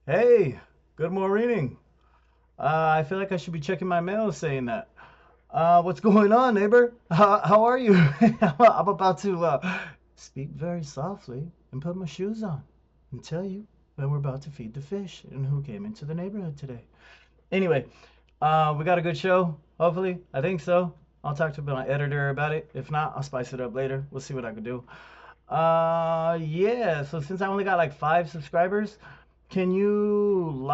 Hey, good morning. I feel like I should be checking my mail saying that. What's going on, neighbor? How are you? I'm about to speak very softly and put my shoes on and tell you when we're about to feed the fish and who came into the neighborhood today. Anyway, we got a good show, hopefully. I think so. I'll talk to my editor about it. If not, I'll spice it up later. We'll see what I can do. Yeah, so since I only got like 5 subscribers, can you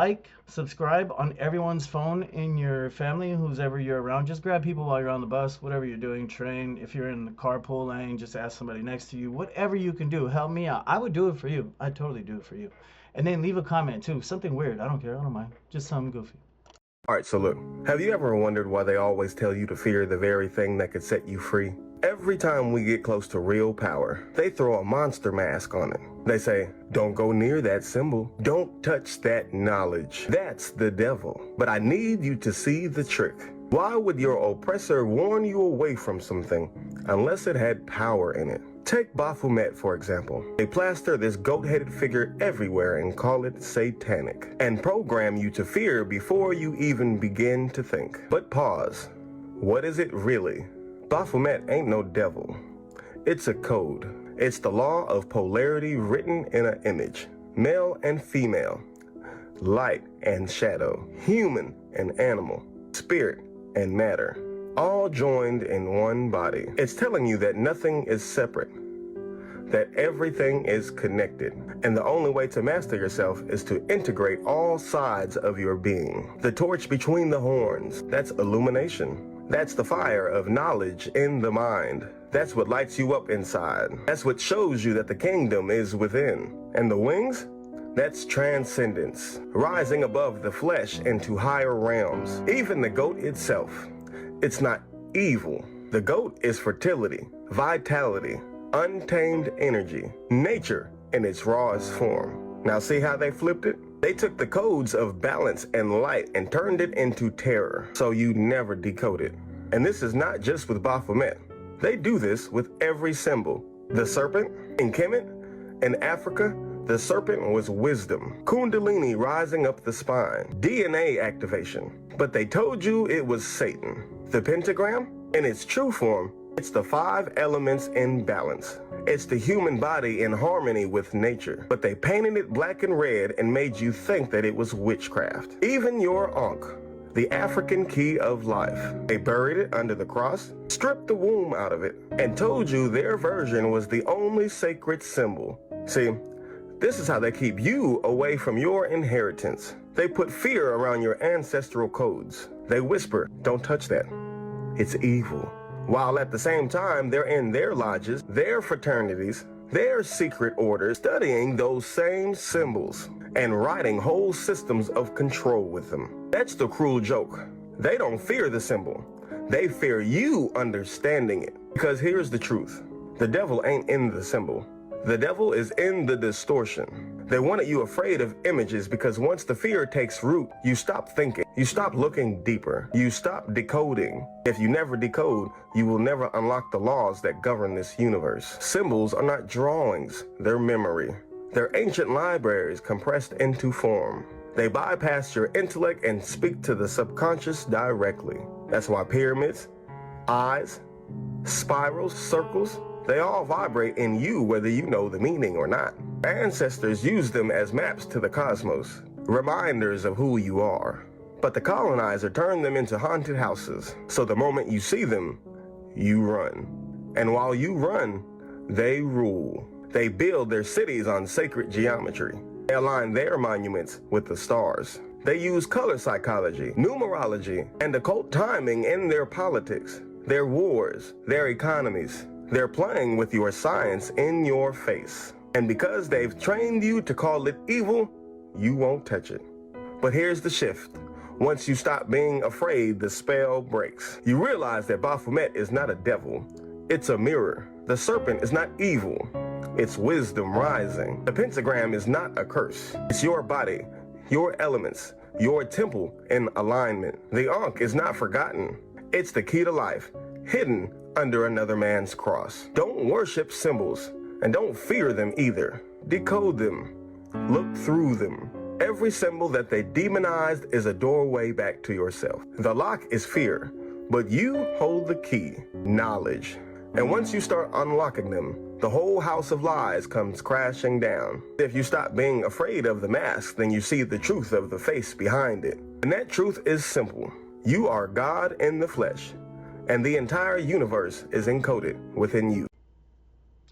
subscribe on everyone's phone in your family, who's ever you're around? Just grab people while you're on the bus, whatever you're doing, train. If you're in the carpool lane, just ask somebody next to you. Whatever you can do, help me out. I would do it for you. I'd totally do it for you. And then leave a comment too. Something weird. I don't care. I don't mind. Just something goofy. Alright, so look, have you ever wondered why they always tell you to fear the very thing that could set you free? Every time we get close to real power, they throw a monster mask on it. They say, don't go near that symbol. Don't touch that knowledge. That's the devil. But I need you to see the trick. Why would your oppressor warn you away from something unless it had power in it? Take Baphomet, for example. They plaster this goat-headed figure everywhere and call it satanic, and program you to fear before you even begin to think. But pause. What is it really? Baphomet ain't no devil. It's a code. It's the law of polarity written in an image. Male and female. Light and shadow. Human and animal. Spirit and matter. All joined in one body. It's telling you that nothing is separate, that everything is connected, and the only way to master yourself is to integrate all sides of your being. The torch between the horns, that's illumination. That's the fire of knowledge in the mind. That's what lights you up inside. That's what shows you that the kingdom is within. And the wings? That's transcendence, rising above the flesh into higher realms. Even the goat itself, it's not evil. The goat is fertility, vitality, untamed energy, nature in its rawest form. Now see how they flipped it? They took the codes of balance and light and turned it into terror, so you never decode it. And this is not just with Baphomet. They do this with every symbol. The serpent in Kemet, in Africa, the serpent was wisdom, kundalini rising up the spine, DNA activation. But they told you it was Satan. The pentagram, in its true form, it's the 5 elements in balance. It's the human body in harmony with nature. But they painted it black and red and made you think that it was witchcraft. Even your Ankh, the African key of life. They buried it under the cross, stripped the womb out of it, and told you their version was the only sacred symbol. See, this is how they keep you away from your inheritance. They put fear around your ancestral codes. They whisper, don't touch that. It's evil. While at the same time, they're in their lodges, their fraternities, their secret orders, studying those same symbols and writing whole systems of control with them. That's the cruel joke. They don't fear the symbol. They fear you understanding it. Because here's the truth. The devil ain't in the symbol. The devil is in the distortion. They wanted you afraid of images because once the fear takes root, you stop thinking. You stop looking deeper. You stop decoding. If you never decode, you will never unlock the laws that govern this universe. Symbols are not drawings, they're memory. They're ancient libraries compressed into form. They bypass your intellect and speak to the subconscious directly. That's why pyramids, eyes, spirals, circles, they all vibrate in you whether you know the meaning or not. Ancestors used them as maps to the cosmos, reminders of who you are. But the colonizer turned them into haunted houses, so the moment you see them, you run. And while you run, they rule. They build their cities on sacred geometry. They align their monuments with the stars. They use color psychology, numerology, and occult timing in their politics, their wars, their economies. They're playing with your science in your face. And because they've trained you to call it evil, you won't touch it. But here's the shift. Once you stop being afraid, the spell breaks. You realize that Baphomet is not a devil. It's a mirror. The serpent is not evil. It's wisdom rising. The pentagram is not a curse. It's your body, your elements, your temple in alignment. The Ankh is not forgotten. It's the key to life, hidden under another man's cross. Don't worship symbols, and don't fear them either. Decode them. Look through them. Every symbol that they demonized is a doorway back to yourself. The lock is fear, but you hold the key, knowledge. And once you start unlocking them, the whole house of lies comes crashing down. If you stop being afraid of the mask, then you see the truth of the face behind it. And that truth is simple. You are God in the flesh, and the entire universe is encoded within you.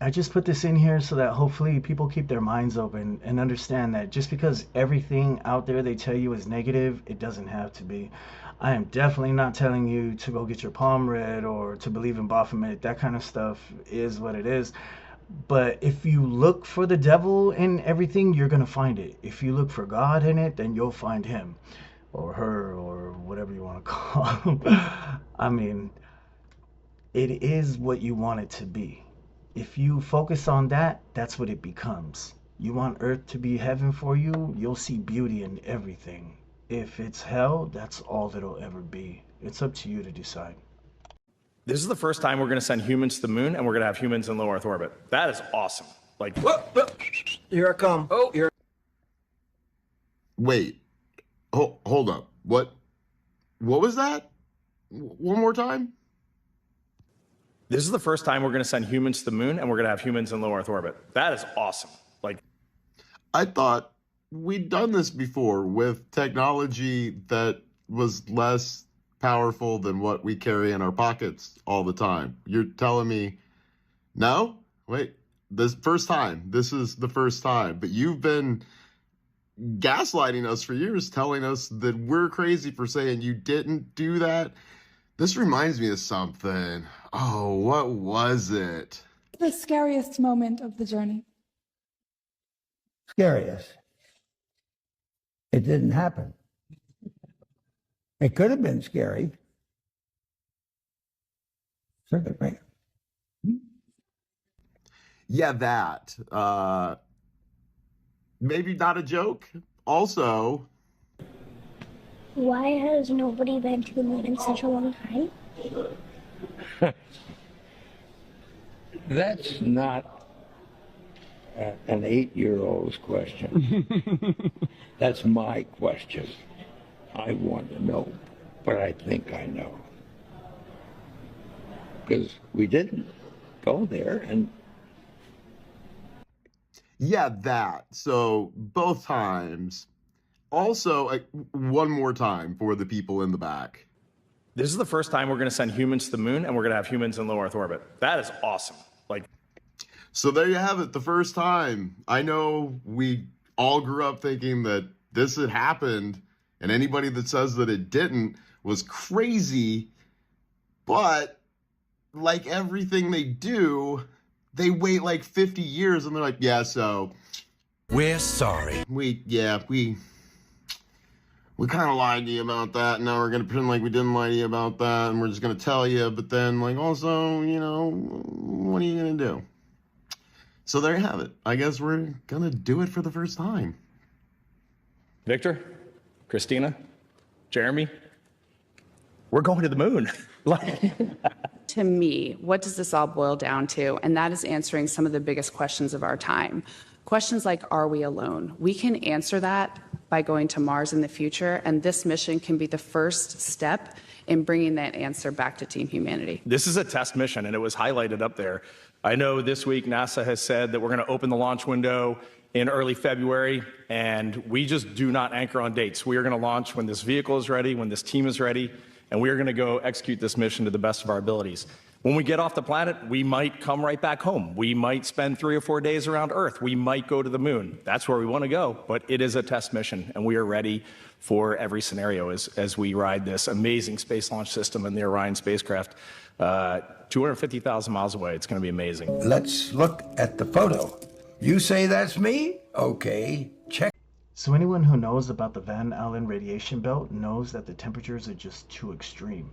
I just put this in here so that hopefully people keep their minds open and understand that just because everything out there they tell you is negative, it doesn't have to be. I am definitely not telling you to go get your palm read or to believe in Baphomet. That kind of stuff is what it is. But if you look for the devil in everything, you're going to find it. If you look for God in it, then you'll find him or her or whatever you want to call him. I mean, it is what you want it to be. If you focus on that, that's what it becomes. You want earth to be heaven for you, you'll see beauty in everything. If it's hell, that's all it'll ever be. It's up to you to decide. This is the first time we're going to send humans to the moon, and we're going to have humans in low Earth orbit. That is awesome. Like, Here I come. Oh, here. Wait, hold up. What was that? One more time? this is the first time we're going to send humans to the moon, and we're going to have humans in low Earth orbit. That is awesome. Like, I thought we'd done this before with technology that was less powerful than what we carry in our pockets all the time. You're telling me, no? Wait, this first time. This is the first time. But you've been gaslighting us for years, telling us that we're crazy for saying you didn't do that. This reminds me of something. Oh, what was it? The scariest moment of the journey. Scariest. It didn't happen. It could have been scary. Circuit breaker. Yeah, that. Maybe not a joke. Also, why has nobody been to the moon in such a long time? That's not an 8-year-old's question. That's my question. I want to know, but I think I know. Because we didn't go there, and yeah, that. So both times. Also, one more time for the people in the back. this is the first time we're going to send humans to the moon, and we're going to have humans in low Earth orbit. That is awesome. Like, So there you have it, the first time. I know we all grew up thinking that this had happened, and anybody that says that it didn't was crazy. But like everything they do, they wait like 50 years and they're like, yeah, so we're sorry. we kind of lied to you about that. And now we're going to pretend like we didn't lie to you about that. And we're just going to tell you. But then, like, also, you know, what are you going to do? So there you have it. I guess we're going to do it for the first time. Victor, Christina, Jeremy, we're going to the moon. Like, To me, what does this all boil down to? And that is answering some of the biggest questions of our time. Questions like, are we alone? We can answer that by going to Mars in the future, and this mission can be the first step in bringing that answer back to Team Humanity. this is a test mission, and it was highlighted up there. I know this week NASA has said that we're going to open the launch window in early February, and we just do not anchor on dates. We are going to launch when this vehicle is ready, when this team is ready, and we are going to go execute this mission to the best of our abilities. When we get off the planet, we might come right back home. We might spend 3 or 4 days around Earth. We might go to the moon. That's where we want to go, but it is a test mission, and we are ready for every scenario as we ride this amazing space launch system and the Orion spacecraft 250,000 miles away. It's going to be amazing. Let's look at the photo. You say that's me? Okay, check. So anyone who knows about the Van Allen radiation belt knows that the temperatures are just too extreme.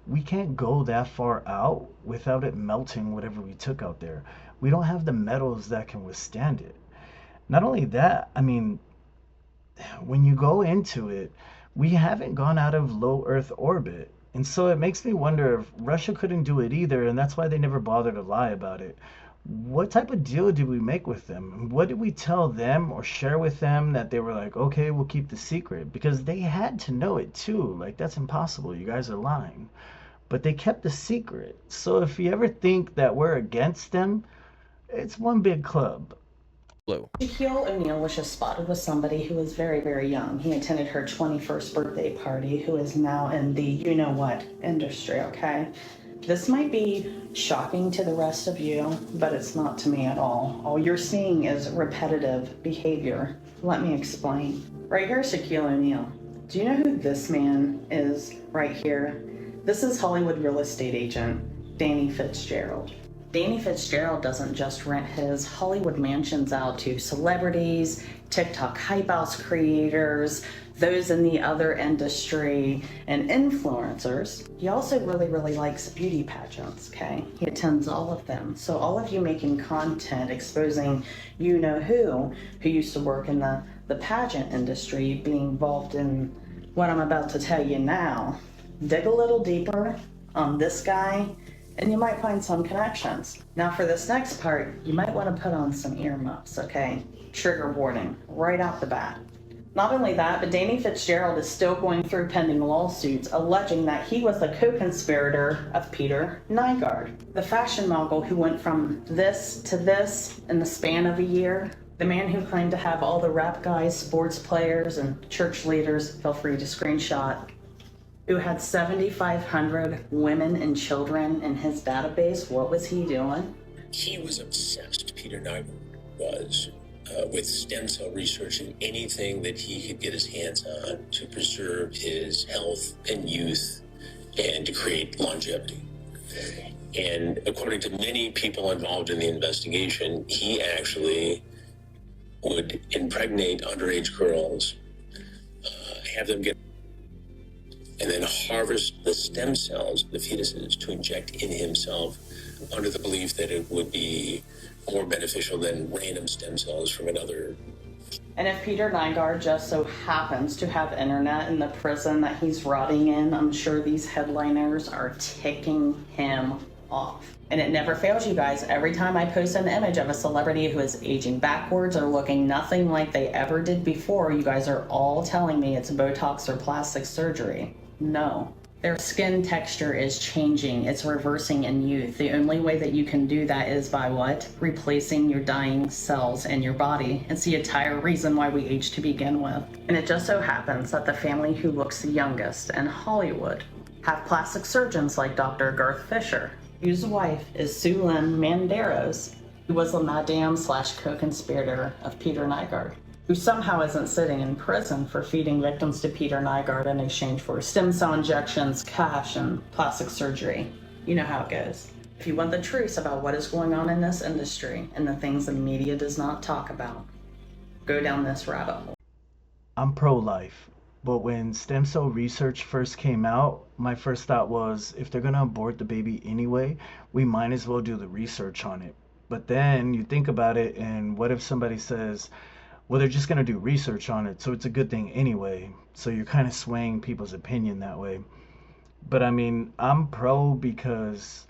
We can't go that far out without it melting whatever we took out there. We don't have the metals that can withstand it. Not only that, I mean, when you go into it, we haven't gone out of low Earth orbit. And so it makes me wonder if Russia couldn't do it either, and that's why they never bothered to lie about it. what type of deal did we make with them? What did we tell them or share with them that they were like, okay, we'll keep the secret? Because they had to know it too. Like, that's impossible. You guys are lying. But they kept the secret. So if you ever think that we're against them, it's one big club. Shaquille O'Neal was just spotted with somebody who was very, very young. He attended her 21st birthday party, who is now in the you-know-what industry, okay? This might be shocking to the rest of you, but it's not to me at all. All you're seeing is repetitive behavior. Let me explain. Right here, Shaquille O'Neal. Do you know who this man is right here? This is Hollywood real estate agent, Danny Fitzgerald. Danny Fitzgerald doesn't just rent his Hollywood mansions out to celebrities, TikTok hype house creators, those in the other industry, and influencers. He also really likes beauty pageants, okay? He attends all of them. So all of you making content exposing you-know-who used to work in the pageant industry, being involved in what I'm about to tell you now, dig a little deeper on this guy, and you might find some connections. Now for this next part, you might want to put on some earmuffs, okay? Trigger warning, right off the bat. Not only that, but Danny Fitzgerald is still going through pending lawsuits alleging that he was the co-conspirator of Peter Nygaard, the fashion mogul who went from this to this in the span of a year. The man who claimed to have all the rap guys, sports players, and church leaders, feel free to screenshot, who had 7,500 women and children in his database. What was he doing? He was obsessed, Peter Nygaard was, with stem cell research and anything that he could get his hands on to preserve his health and youth and to create longevity. And according to many people involved in the investigation, he actually would impregnate underage girls, have them get, and then harvest the stem cells, the fetuses, to inject in himself under the belief that it would be more beneficial than random stem cells from another. And if Peter Nygaard just so happens to have internet in the prison that he's rotting in, I'm sure these headliners are ticking him off. And it never fails you guys. Every time I post an image of a celebrity who is aging backwards or looking nothing like they ever did before, you guys are all telling me it's Botox or plastic surgery. No. Their skin texture is changing. It's reversing in youth. The only way that you can do that is by what? Replacing your dying cells in your body. It's the entire reason why we age to begin with. And it just so happens that the family who looks the youngest in Hollywood have plastic surgeons like Dr. Garth Fisher, whose wife is Sue Lynn Manderos, who was the madam/co-conspirator of Peter Nygaard, who somehow isn't sitting in prison for feeding victims to Peter Nygaard in exchange for stem cell injections, cash, and plastic surgery. You know how it goes. If you want the truth about what is going on in this industry and the things the media does not talk about, go down this rabbit hole. I'm pro-life, but when stem cell research first came out, my first thought was, if they're gonna abort the baby anyway, we might as well do the research on it. But then you think about it, and what if somebody says, well, they're just going to do research on it, so it's a good thing anyway. So you're kind of swaying people's opinion that way. But I mean, I'm pro because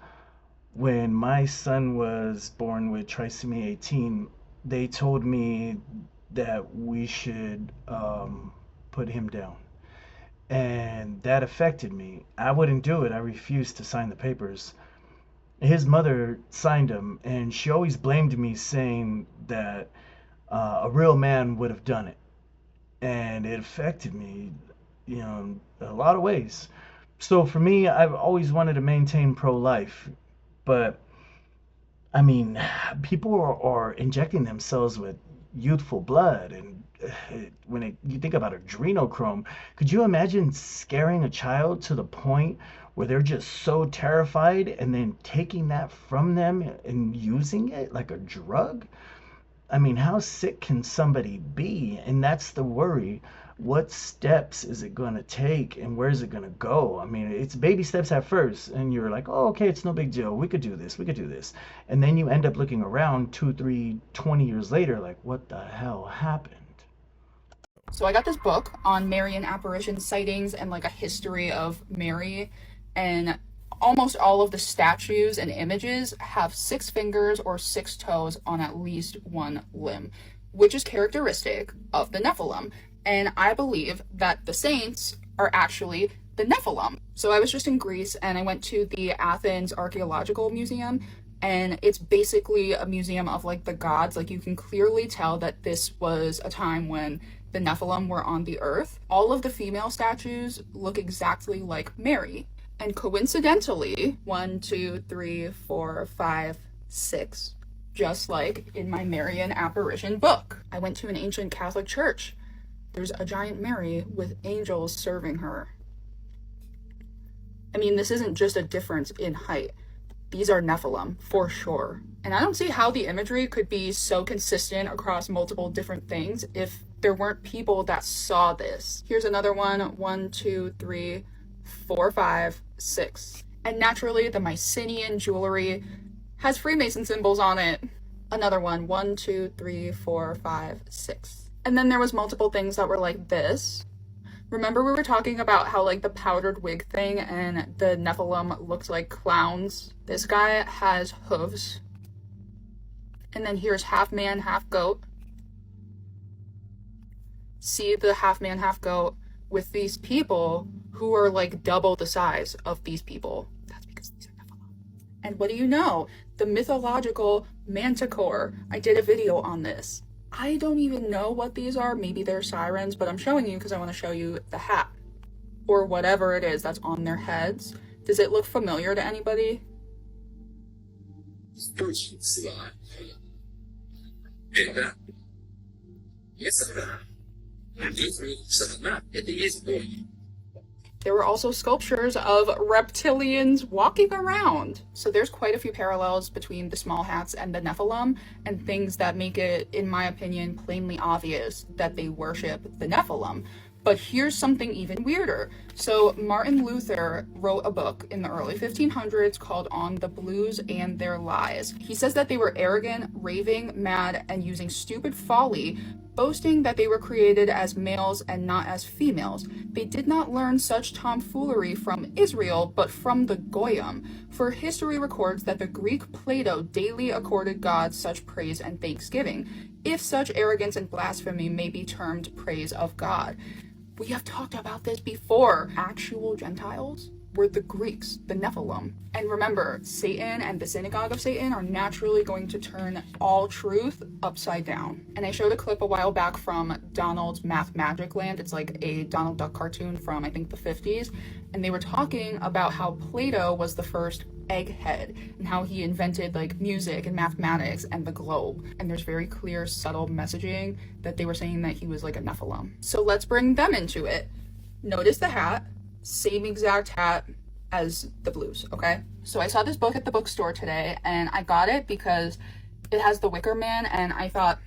when my son was born with trisomy 18, they told me that we should put him down. And that affected me. I wouldn't do it. I refused to sign the papers. His mother signed them, and she always blamed me, saying that a real man would have done it. And it affected me, you know, in a lot of ways. So for me, I've always wanted to maintain pro-life. But, I mean, people are injecting themselves with youthful blood. And when you think about adrenochrome, could you imagine scaring a child to the point where they're just so terrified and then taking that from them and using it like a drug? I mean, how sick can somebody be? And that's the worry. What steps is it going to take, and where is it going to go? I mean, it's baby steps at first, and you're like, oh, okay, it's no big deal. We could do this. We could do this. And then you end up looking around 2, 3, 20 years later, like, what the hell happened? So I got this book on Marian apparition sightings and like a history of Mary, and Almost all of the statues and images have 6 fingers or 6 toes on at least one limb, which is characteristic of the Nephilim. And I believe that the saints are actually the Nephilim. So I was just in Greece and I went to the Athens Archaeological Museum, and it's basically a museum of like the gods. Like you can clearly tell that this was a time when the Nephilim were on the earth. All of the female statues look exactly like Mary. And coincidentally, 1, 2, 3, 4, 5, 6, just like in my Marian apparition book. I went to an ancient Catholic church. There's a giant Mary with angels serving her. I mean, this isn't just a difference in height. These are Nephilim, for sure. And I don't see how the imagery could be so consistent across multiple different things if there weren't people that saw this. Here's another one. 1, 2, 3, 4, 5, 6. And naturally, the Mycenaean jewelry has Freemason symbols on it. Another one. 1, 2, 3, 4, 5, 6. And then there was multiple things that were like this. Remember we were talking about how like the powdered wig thing and the Nephilim looked like clowns? This guy has hooves. And then here's half man, half goat. See the half man, half goat with these people who are like double the size of these people. That's because these are Nephilim. And what do you know? The mythological manticore. I did a video on this. I don't even know what these are. Maybe they're sirens, but I'm showing you because I want to show you the hat or whatever it is that's on their heads. Does it look familiar to anybody? There were also sculptures of reptilians walking around. So there's quite a few parallels between the small hats and the Nephilim, and things that make it, in my opinion, plainly obvious that they worship the Nephilim. But here's something even weirder. So Martin Luther wrote a book in the early 1500s called On the Blues and Their Lies. He says that they were arrogant, raving, mad, and using stupid folly, boasting that they were created as males and not as females. They did not learn such tomfoolery from Israel, but from the Goyim. For history records that the Greek Plato daily accorded God such praise and thanksgiving, if such arrogance and blasphemy may be termed praise of God. We have talked about this before. Actual Gentiles were the Greeks, the Nephilim. And remember, Satan and the synagogue of Satan are naturally going to turn all truth upside down. And I showed a clip a while back from Donald's Math Magic Land. It's like a Donald Duck cartoon from, I think, the 50s. And they were talking about how Plato was the first egghead and how he invented like music and mathematics and the globe. And there's very clear, subtle messaging that they were saying that he was like a Nephilim. So let's bring them into it. Notice the hat. Same exact hat as the blues, okay? So I saw this book at the bookstore today, and I got it because it has the Wicker Man, and I thought,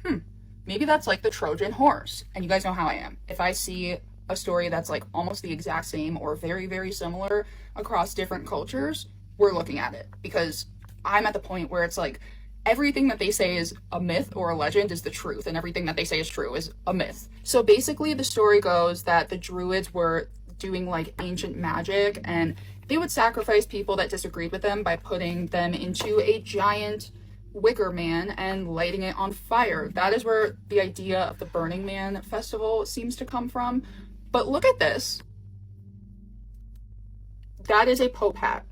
maybe that's like the Trojan horse. And you guys know how I am. If I see a story that's like almost the exact same or very, very similar across different cultures, we're looking at it. Because I'm at the point where it's like, everything that they say is a myth or a legend is the truth, and everything that they say is true is a myth. So basically the story goes that the Druids were doing like ancient magic, and they would sacrifice people that disagreed with them by putting them into a giant wicker man and lighting it on fire. That is where the idea of the Burning Man festival seems to come from. But look at this. That is a Pope hat.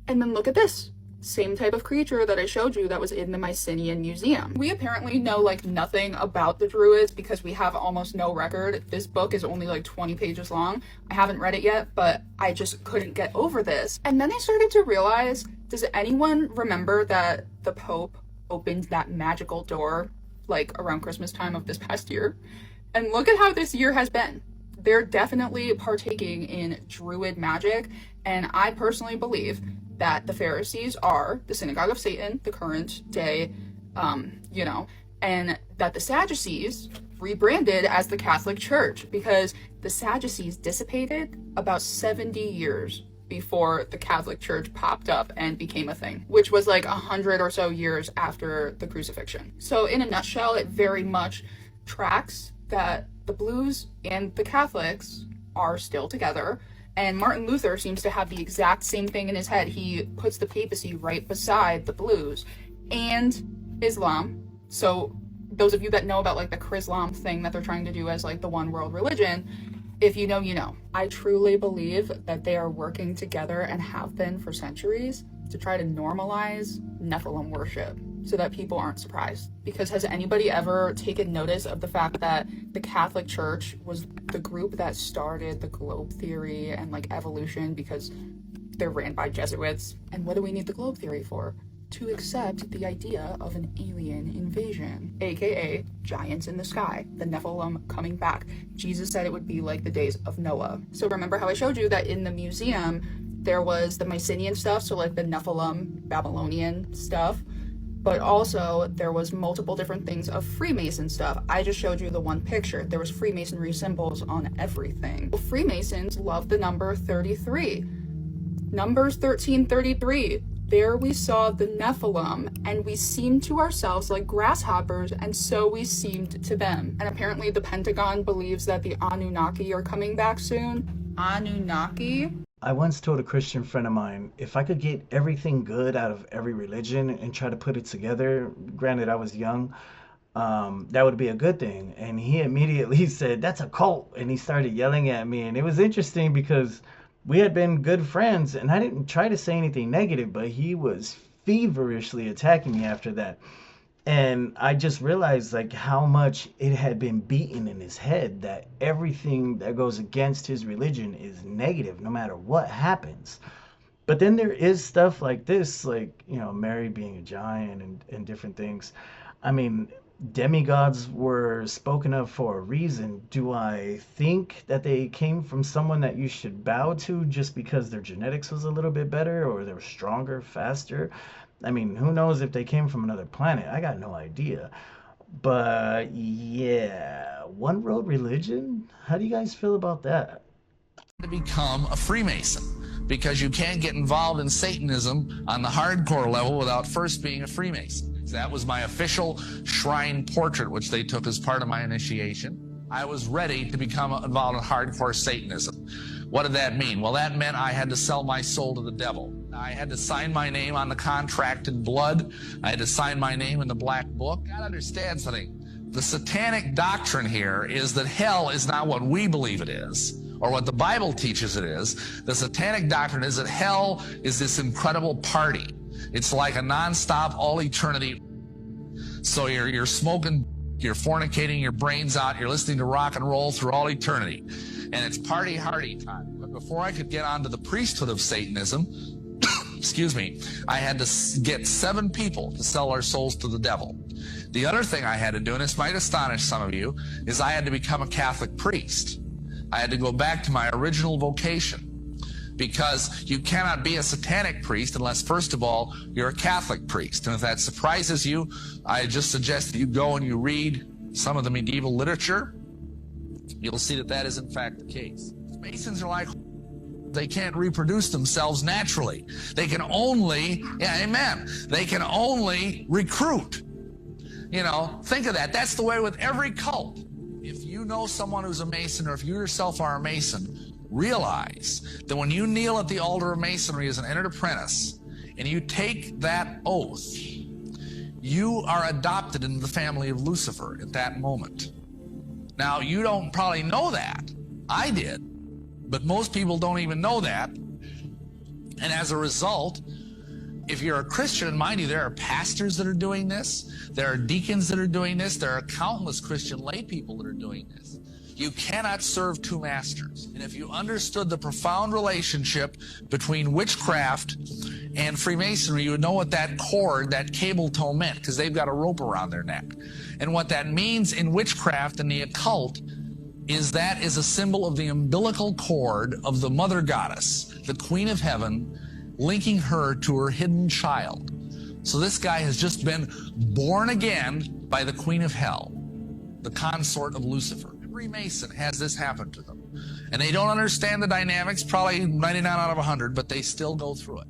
And then look at this. Same type of creature that I showed you that was in the Mycenaean Museum. We apparently know like nothing about the Druids because we have almost no record. This book is only like 20 pages long. I haven't read it yet, but I just couldn't get over this. And then I started to realize, does anyone remember that the Pope opened that magical door like around Christmas time of this past year? And look at how this year has been. They're definitely partaking in Druid magic, and I personally believe that the Pharisees are the synagogue of Satan, the current day, and that the Sadducees rebranded as the Catholic Church because the Sadducees dissipated about 70 years before the Catholic Church popped up and became a thing, which was like 100 or so years after the crucifixion. So in a nutshell, it very much tracks that the Blues and the Catholics are still together, And Martin Luther seems to have the exact same thing in his head. He puts the papacy right beside the blues and Islam. So those of you that know about like the Chrislam thing that they're trying to do as like the one world religion, if you know, you know. I truly believe that they are working together and have been for centuries to try to normalize Nephilim worship so that people aren't surprised. Because has anybody ever taken notice of the fact that the Catholic Church was the group that started the globe theory and like evolution, because they're ran by Jesuits? And what do we need the globe theory for? To accept the idea of an alien invasion, aka giants in the sky, the Nephilim coming back. Jesus said it would be like the days of Noah. So remember how I showed you that in the museum there was the Mycenaean stuff, so like the Nephilim Babylonian stuff, but also there was multiple different things of Freemason stuff. I just showed you the one picture. There was Freemasonry symbols on everything. Freemasons love the number 33. Numbers 1333. There we saw the Nephilim, and we seemed to ourselves like grasshoppers, and so we seemed to them. And apparently the Pentagon believes that the Anunnaki are coming back soon. Anunnaki? I once told a Christian friend of mine, if I could get everything good out of every religion and try to put it together, granted I was young, that would be a good thing. And he immediately said, that's a cult. And he started yelling at me. And it was interesting because we had been good friends, and I didn't try to say anything negative, but he was feverishly attacking me after that. And I just realized like how much it had been beaten in his head that everything that goes against his religion is negative no matter what happens. But then there is stuff like this, like, you know, Mary being a giant and different things. I mean, demigods were spoken of for a reason. Do I think that they came from someone that you should bow to just because their genetics was a little bit better or they were stronger, faster? I mean, who knows if they came from another planet? I got no idea. But yeah, one world religion? How do you guys feel about that? To become a Freemason, because you can't get involved in Satanism on the hardcore level without first being a Freemason. That was my official shrine portrait, which they took as part of my initiation. I was ready to become involved in hardcore Satanism. What did that mean? Well, that meant I had to sell my soul to the devil. I had to sign my name on the contract in blood. I had to sign my name in the black book. You gotta understand something. The satanic doctrine here is that hell is not what we believe it is, or what the Bible teaches it is. The satanic doctrine is that hell is this incredible party. It's like a non-stop, all eternity. So you're smoking, you're fornicating your brains out, you're listening to rock and roll through all eternity. And it's party hardy time. But before I could get onto the priesthood of Satanism, excuse me, I had to get 7 people to sell our souls to the devil. The other thing I had to do, and this might astonish some of you, is I had to become a Catholic priest. I had to go back to my original vocation, because you cannot be a satanic priest unless, first of all, you're a Catholic priest. And if that surprises you, I just suggest that you go and you read some of the medieval literature. You'll see that that is in fact the case. Masons are like, they can't reproduce themselves naturally. They can only, yeah, amen, they can only recruit. You know, think of that. That's the way with every cult. If you know someone who's a Mason, or if you yourself are a Mason, realize that when you kneel at the altar of Masonry as an entered apprentice, and you take that oath, you are adopted into the family of Lucifer at that moment. Now, you don't probably know that. I did. But most people don't even know that. And as a result, if you're a Christian, and mind you, there are pastors that are doing this, there are deacons that are doing this, there are countless Christian lay people that are doing this. You cannot serve 2 masters. And if you understood the profound relationship between witchcraft and Freemasonry, you would know what that cord, that cable tow meant, because they've got a rope around their neck. And what that means in witchcraft and the occult is that is a symbol of the umbilical cord of the mother goddess, the Queen of Heaven, linking her to her hidden child. So this guy has just been born again by the Queen of Hell, the consort of Lucifer. Every Mason has this happen to them. And they don't understand the dynamics, probably 99 out of 100, but they still go through it.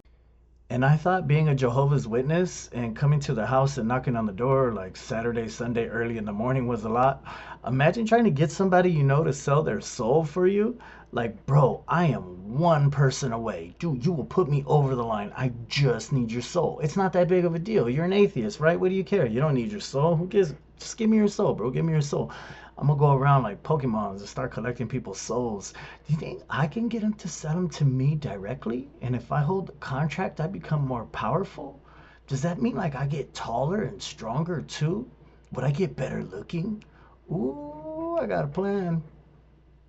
And I thought being a Jehovah's Witness and coming to the house and knocking on the door like Saturday, Sunday, early in the morning was a lot. Imagine trying to get somebody you know to sell their soul for you. Like, bro, I am one person away. Dude, you will put me over the line. I just need your soul. It's not that big of a deal. You're an atheist, right? What do you care? You don't need your soul. Who gives? Just give me your soul, bro. Give me your soul. I'm gonna go around like Pokemons and start collecting people's souls. Do you think I can get them to sell them to me directly? And if I hold the contract, I become more powerful? Does that mean like I get taller and stronger too? Would I get better looking? Ooh, I got a plan.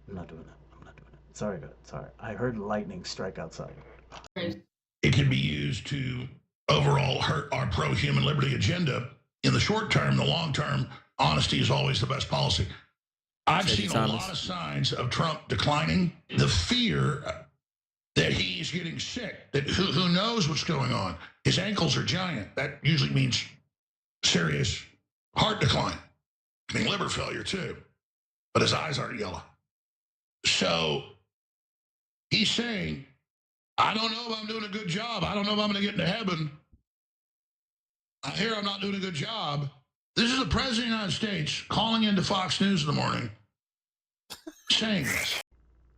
I'm not doing that. I'm not doing it. Sorry, God. Sorry. I heard lightning strike outside. It can be used to overall hurt our pro-human liberty agenda. In the short term, the long term, honesty is always the best policy. I've seen a lot of signs of Trump declining. The fear that he's getting sick, that who knows what's going on. His ankles are giant. That usually means serious heart decline. I mean, liver failure too. But his eyes aren't yellow. So he's saying, I don't know if I'm doing a good job. I don't know if I'm going to get into heaven. I hear I'm not doing a good job. This is the President of the United States calling into Fox News in the morning saying this.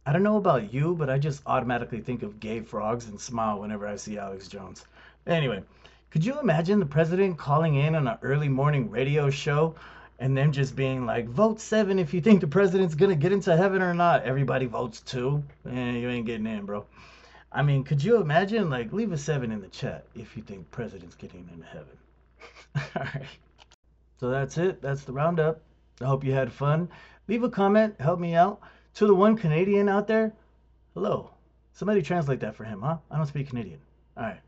I don't know about you, but I just automatically think of gay frogs and smile whenever I see Alex Jones. Anyway, could you imagine the president calling in on an early morning radio show and them just being like, vote 7 if you think the president's going to get into heaven or not? Everybody votes 2. You ain't getting in, bro. I mean, could you imagine, like, leave a 7 in the chat if you think president's getting into heaven. All right. So that's it. That's the roundup. I hope you had fun. Leave a comment. Help me out. To the one Canadian out there, hello. Somebody translate that for him, huh? I don't speak Canadian. All right.